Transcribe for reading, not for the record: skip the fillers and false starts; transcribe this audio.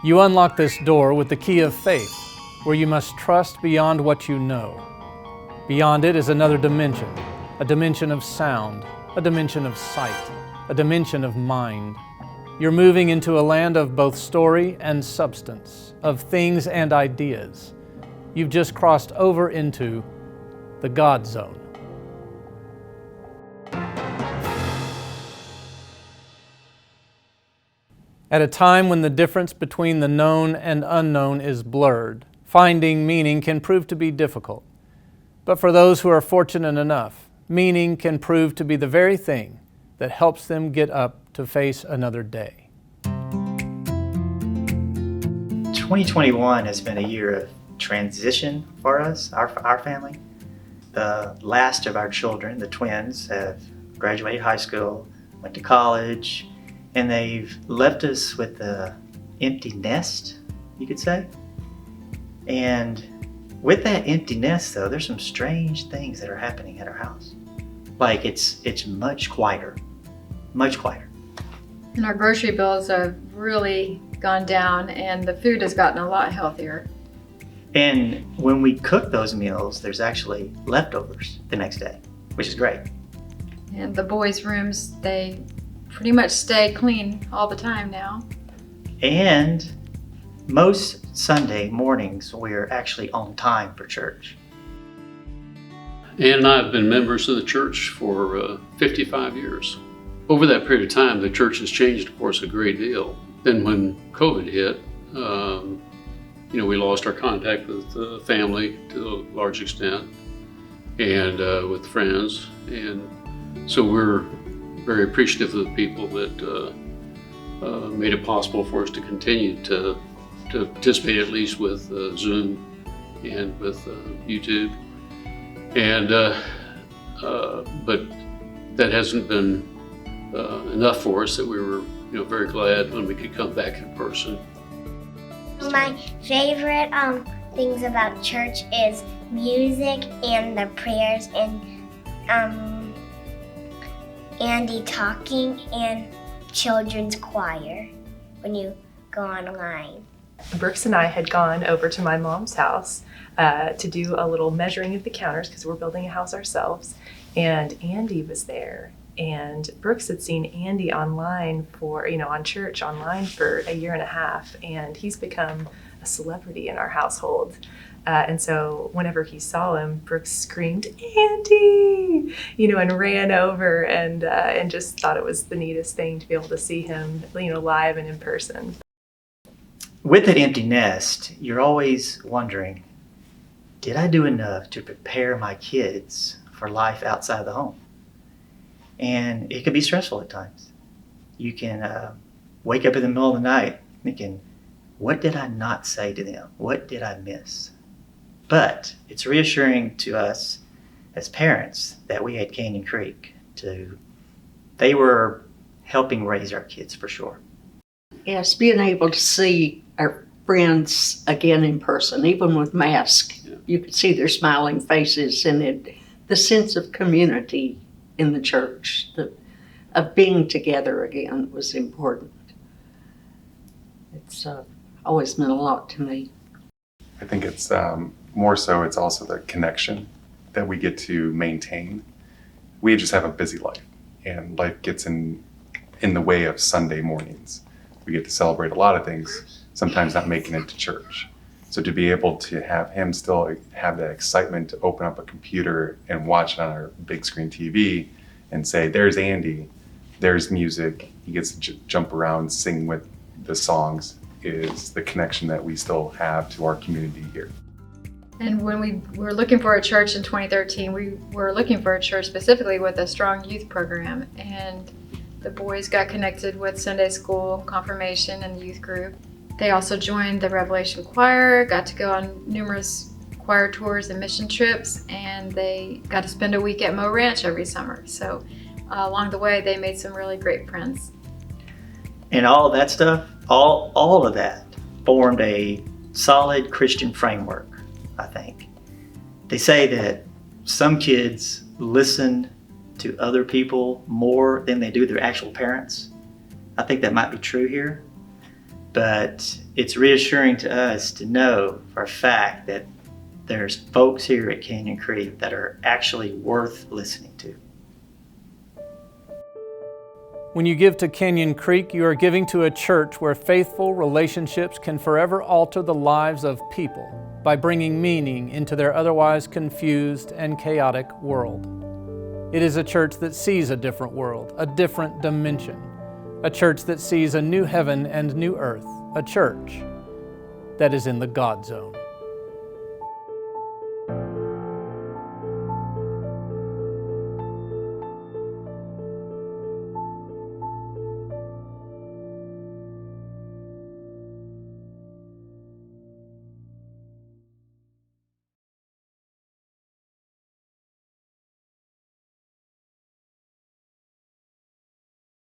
You unlock this door with the key of faith, where you must trust beyond what you know. Beyond it is another dimension, a dimension of sound, a dimension of sight, a dimension of mind. You're moving into a land of both story and substance, of things and ideas. You've just crossed over into the God zone. At a time when the difference between the known and unknown is blurred, finding meaning can prove to be difficult. But for those who are fortunate enough, meaning can prove to be the very thing that helps them get up to face another day. 2021 has been a year of transition for us, our family. The last of our children, the twins, have graduated high school, went to college, and they've left us with an empty nest, you could say. And with that empty nest, though, there's some strange things that are happening at our house. Like it's much quieter, much quieter. And our grocery bills have really gone down, and the food has gotten a lot healthier. And when we cook those meals, there's actually leftovers the next day, which is great. And the boys' rooms, they pretty much stay clean all the time now. And most Sunday mornings, we're actually on time for church. Ann and I have been members of the church for 55 years. Over that period of time, the church has changed, of course, a great deal. Then when COVID hit, we lost our contact with the family to a large extent, and with friends. And so we're very appreciative of the people that made it possible for us to continue to participate, at least with Zoom and with YouTube. And but that hasn't been enough for us, that we were very glad when we could come back in person. My favorite things about church is music and the prayers and Andy talking and children's choir when you go online. Brooks and I had gone over to my mom's house to do a little measuring of the counters because we're building a house ourselves, and Andy was there. And Brooks had seen Andy online on church online for a year and a half, and he's become a celebrity in our household. And so whenever he saw him, Brooks screamed, "Andy!" And ran over and just thought it was the neatest thing to be able to see him, live and in person. With that empty nest, you're always wondering, did I do enough to prepare my kids for life outside the home? And it can be stressful at times. You can wake up in the middle of the night thinking, what did I not say to them? What did I miss? But it's reassuring to us as parents that we had Canyon Creek they were helping raise our kids for sure. Yes, being able to see our friends again in person, even with masks, you could see their smiling faces, and the sense of community in the church, of being together again, was important. It's always meant a lot to me. I think it's more so it's also the connection that we get to maintain. We just have a busy life, and life gets in the way of Sunday mornings. We get to celebrate a lot of things, sometimes not making it to church. So to be able to have him still have that excitement to open up a computer and watch it on our big screen TV and say, there's Andy, there's music, he gets to jump around, sing with the songs, is the connection that we still have to our community here. And when we were looking for a church in 2013, we were looking for a church specifically with a strong youth program. And the boys got connected with Sunday school, confirmation, and the youth group. They also joined the Revelation Choir, got to go on numerous choir tours and mission trips, and they got to spend a week at Mo Ranch every summer. So along the way, they made some really great friends. And all of that stuff, all of that formed a solid Christian framework, I think. They say that some kids listen to other people more than they do their actual parents. I think that might be true here. But it's reassuring to us to know for a fact that there's folks here at Canyon Creek that are actually worth listening to. When you give to Canyon Creek, you are giving to a church where faithful relationships can forever alter the lives of people by bringing meaning into their otherwise confused and chaotic world. It is a church that sees a different world, a different dimension, a church that sees a new heaven and new earth, a church that is in the God zone.